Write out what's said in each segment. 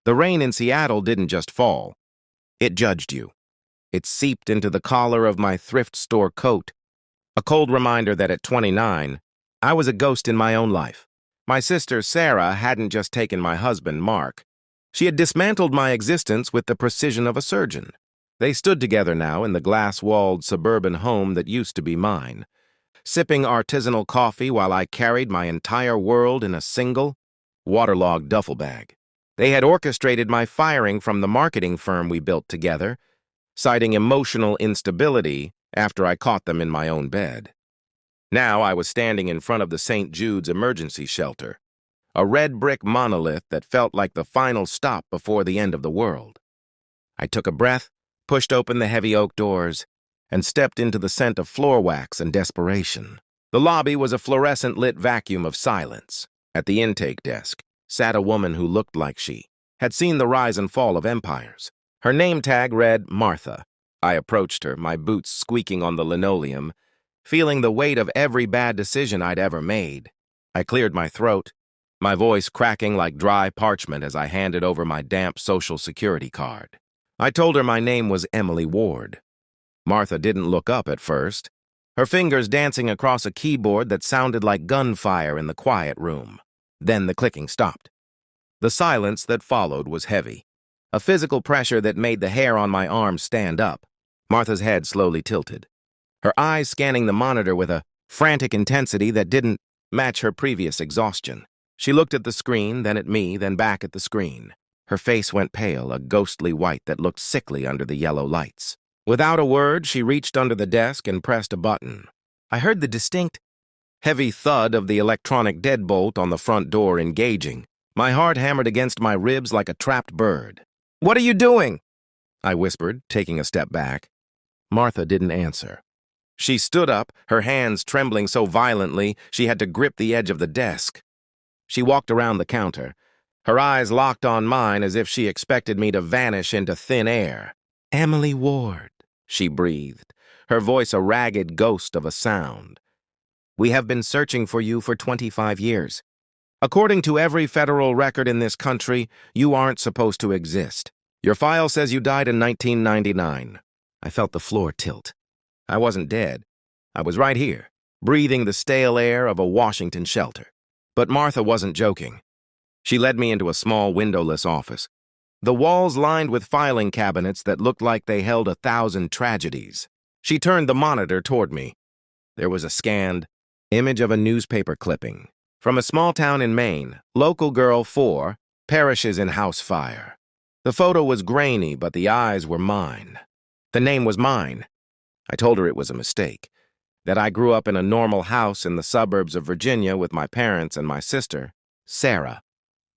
The rain in Seattle didn't just fall. It judged you. It seeped into the collar of my thrift store coat, a cold reminder that at 29, I was a ghost in my own life. My sister, Sarah, hadn't just taken my husband, Mark. She had dismantled my existence with the precision of a surgeon. They stood together now in the glass-walled suburban home that used to be mine, sipping artisanal coffee while I carried my entire world in a single, waterlogged duffel bag. They had orchestrated my firing from the marketing firm we built together, citing emotional instability after I caught them in my own bed. Now I was standing in front of the St. Jude's emergency shelter, a red brick monolith that felt like the final stop before the end of the world. I took a breath, pushed open the heavy oak doors, and stepped into the scent of floor wax and desperation. The lobby was a fluorescent-lit vacuum of silence. At the intake desk sat a woman who looked like she had seen the rise and fall of empires. Her name tag read Martha. I approached her, my boots squeaking on the linoleum, feeling the weight of every bad decision I'd ever made. I cleared my throat, my voice cracking like dry parchment as I handed over my damp Social Security card. I told her my name was Emily Ward. Martha didn't look up at first, her fingers dancing across a keyboard that sounded like gunfire in the quiet room. Then the clicking stopped. The silence that followed was heavy, a physical pressure that made the hair on my arm stand up. Martha's head slowly tilted, her eyes scanning the monitor with a frantic intensity that didn't match her previous exhaustion. She looked at the screen, then at me, then back at the screen. Her face went pale, a ghostly white that looked sickly under the yellow lights. Without a word, she reached under the desk and pressed a button. I heard the distinct, heavy thud of the electronic deadbolt on the front door engaging. My heart hammered against my ribs like a trapped bird. "What are you doing?" I whispered, taking a step back. Martha didn't answer. She stood up, her hands trembling so violently she had to grip the edge of the desk. She walked around the counter, her eyes locked on mine as if she expected me to vanish into thin air. "Emily Ward," she breathed, her voice a ragged ghost of a sound. "We have been searching for you for 25 years. According to every federal record in this country, you aren't supposed to exist. Your file says you died in 1999. I felt the floor tilt. I wasn't dead. I was right here, breathing the stale air of a Washington shelter. But Martha wasn't joking. She led me into a small windowless office. The walls lined with filing cabinets that looked like they held 1,000 tragedies. She turned the monitor toward me. There was a scanned image of a newspaper clipping. From a small town in Maine, local girl 4 perishes in house fire. The photo was grainy, but the eyes were mine. The name was mine. I told her it was a mistake, that I grew up in a normal house in the suburbs of Virginia with my parents and my sister, Sarah.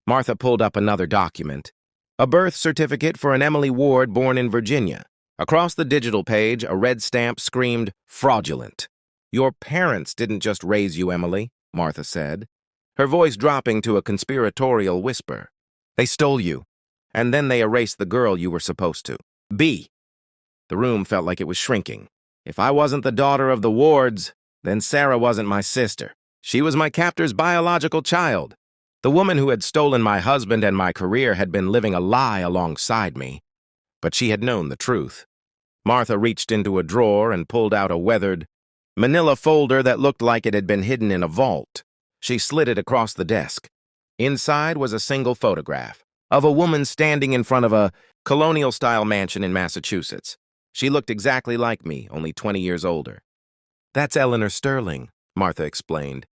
Martha pulled up another document, a birth certificate for an Emily Ward born in Virginia. Across the digital page, a red stamp screamed, "Fraudulent." "Your parents didn't just raise you, Emily," Martha said, her voice dropping to a conspiratorial whisper. "They stole you, and then they erased the girl you were supposed to be." The room felt like it was shrinking. If I wasn't the daughter of the Wards, then Sarah wasn't my sister. She was my captor's biological child. The woman who had stolen my husband and my career had been living a lie alongside me, but she had known the truth. Martha reached into a drawer and pulled out a weathered, manila folder that looked like it had been hidden in a vault. She slid it across the desk. Inside was a single photograph of a woman standing in front of a colonial-style mansion in Massachusetts. She looked exactly like me, only 20 years older. "That's Eleanor Sterling," Martha explained,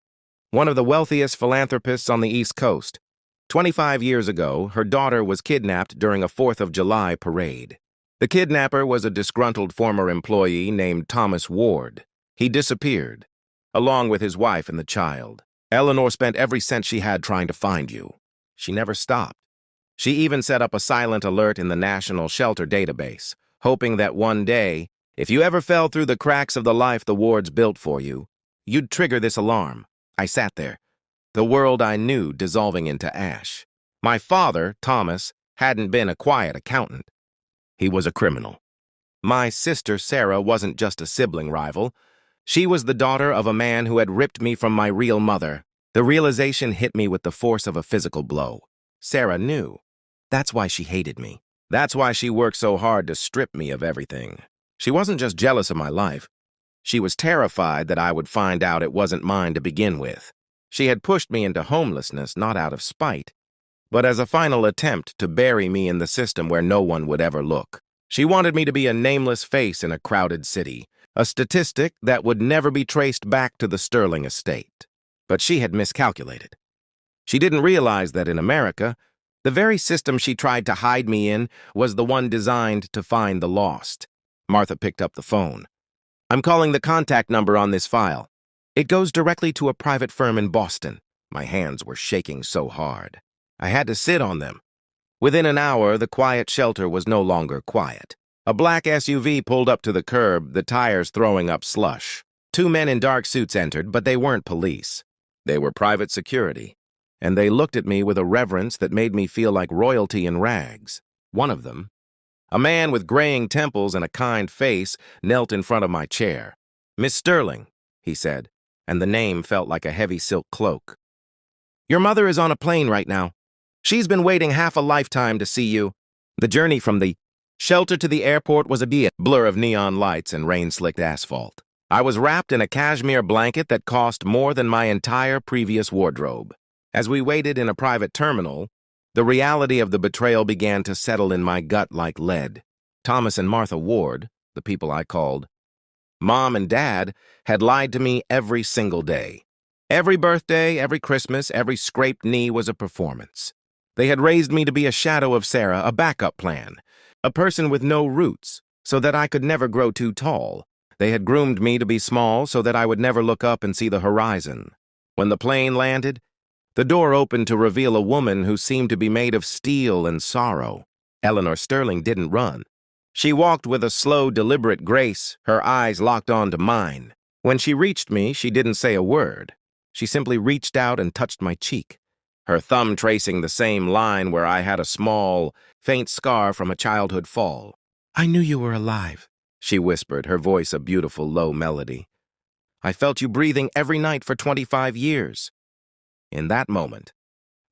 "one of the wealthiest philanthropists on the East Coast. 25 years ago, her daughter was kidnapped during a 4th of July parade. The kidnapper was a disgruntled former employee named Thomas Ward. He disappeared, along with his wife and the child. Eleanor spent every cent she had trying to find you. She never stopped. She even set up a silent alert in the National Shelter Database, hoping that one day, if you ever fell through the cracks of the life the Wards built for you, you'd trigger this alarm." I sat there, the world I knew dissolving into ash. My father, Thomas, hadn't been a quiet accountant. He was a criminal. My sister, Sarah, wasn't just a sibling rival. She was the daughter of a man who had ripped me from my real mother. The realization hit me with the force of a physical blow. Sarah knew. That's why she hated me. That's why she worked so hard to strip me of everything. She wasn't just jealous of my life. She was terrified that I would find out it wasn't mine to begin with. She had pushed me into homelessness not out of spite, but as a final attempt to bury me in the system where no one would ever look. She wanted me to be a nameless face in a crowded city, a statistic that would never be traced back to the Sterling estate. But she had miscalculated. She didn't realize that in America, the very system she tried to hide me in was the one designed to find the lost. Martha picked up the phone. I'm calling the contact number on this file. It goes directly to a private firm in Boston. My hands were shaking so hard. I had to sit on them. Within an hour, the quiet shelter was no longer quiet. A black SUV pulled up to the curb, the tires throwing up slush. 2 men in dark suits entered, but they weren't police. They were private security, and they looked at me with a reverence that made me feel like royalty in rags. One of them, a man with graying temples and a kind face, knelt in front of my chair. Miss Sterling, he said, and the name felt like a heavy silk cloak. Your mother is on a plane right now. She's been waiting half a lifetime to see you. The journey from the shelter to the airport was a blur of neon lights and rain-slicked asphalt. I was wrapped in a cashmere blanket that cost more than my entire previous wardrobe. As we waited in a private terminal, the reality of the betrayal began to settle in my gut like lead. Thomas and Martha Ward, the people I called Mom and Dad, had lied to me every single day. Every birthday, every Christmas, every scraped knee was a performance. They had raised me to be a shadow of Sarah, a backup plan, a person with no roots, so that I could never grow too tall. They had groomed me to be small so that I would never look up and see the horizon. When the plane landed, the door opened to reveal a woman who seemed to be made of steel and sorrow. Eleanor Sterling didn't run. She walked with a slow, deliberate grace, her eyes locked onto mine. When she reached me, she didn't say a word. She simply reached out and touched my cheek, her thumb tracing the same line where I had a small, faint scar from a childhood fall. I knew you were alive, she whispered, her voice a beautiful low melody. I felt you breathing every night for 25 years. In that moment,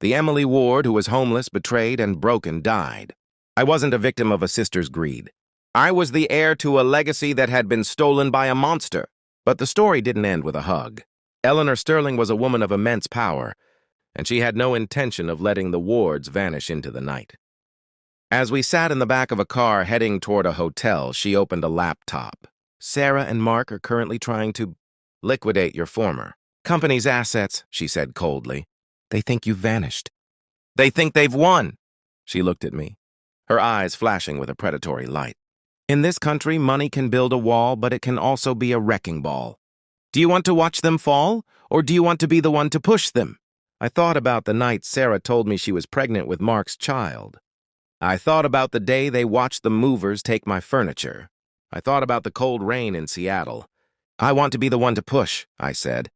the Emily Ward who was homeless, betrayed, and broken died. I wasn't a victim of a sister's greed. I was the heir to a legacy that had been stolen by a monster. But the story didn't end with a hug. Eleanor Sterling was a woman of immense power, and she had no intention of letting the Wards vanish into the night. As we sat in the back of a car heading toward a hotel, she opened a laptop. Sarah and Mark are currently trying to liquidate your former company's assets, she said coldly. They think you've vanished. They think they've won. She looked at me, her eyes flashing with a predatory light. In this country, money can build a wall, but it can also be a wrecking ball. Do you want to watch them fall, or do you want to be the one to push them? I thought about the night Sarah told me she was pregnant with Mark's child. I thought about the day they watched the movers take my furniture. I thought about the cold rain in Seattle. I want to be the one to push, I said.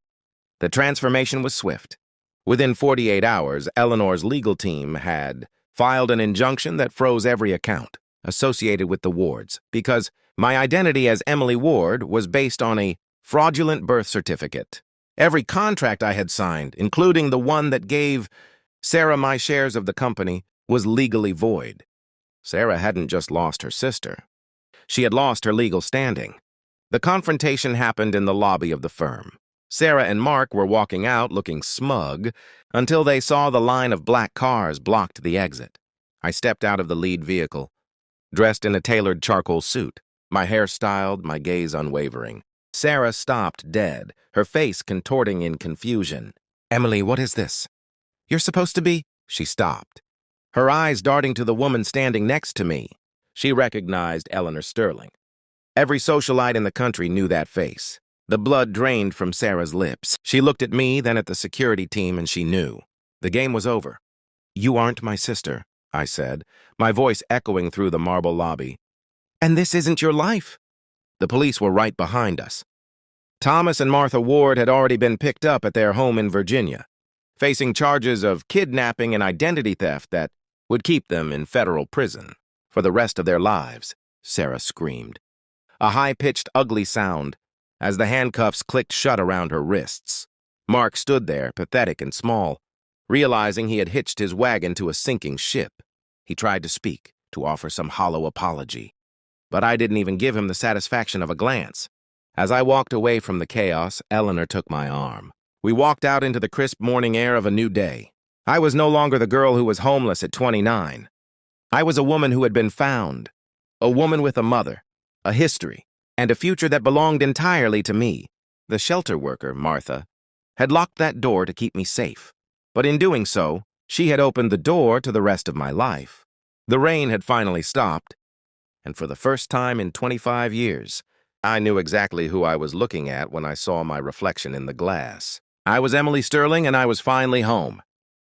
The transformation was swift. Within 48 hours, Eleanor's legal team had filed an injunction that froze every account associated with the Wards, because my identity as Emily Ward was based on a fraudulent birth certificate. Every contract I had signed, including the one that gave Sarah my shares of the company, was legally void. Sarah hadn't just lost her sister. She had lost her legal standing. The confrontation happened in the lobby of the firm. Sarah and Mark were walking out looking smug until they saw the line of black cars blocked the exit. I stepped out of the lead vehicle, dressed in a tailored charcoal suit, my hair styled, my gaze unwavering. Sarah stopped dead, her face contorting in confusion. Emily, what is this? You're supposed to be... She stopped, her eyes darting to the woman standing next to me. She recognized Eleanor Sterling. Every socialite in the country knew that face. The blood drained from Sarah's lips. She looked at me, then at the security team, and she knew. The game was over. You aren't my sister, I said, my voice echoing through the marble lobby. And this isn't your life. The police were right behind us. Thomas and Martha Ward had already been picked up at their home in Virginia, facing charges of kidnapping and identity theft that would keep them in federal prison for the rest of their lives, Sarah screamed. A high-pitched, ugly sound as the handcuffs clicked shut around her wrists. Mark stood there, pathetic and small, realizing he had hitched his wagon to a sinking ship. He tried to speak, to offer some hollow apology. But I didn't even give him the satisfaction of a glance. As I walked away from the chaos, Eleanor took my arm. We walked out into the crisp morning air of a new day. I was no longer the girl who was homeless at 29. I was a woman who had been found. A woman with a mother, a history, and a future that belonged entirely to me. The shelter worker, Martha, had locked that door to keep me safe. But in doing so, she had opened the door to the rest of my life. The rain had finally stopped, and for the first time in 25 years, I knew exactly who I was looking at when I saw my reflection in the glass. I was Emily Sterling, and I was finally home.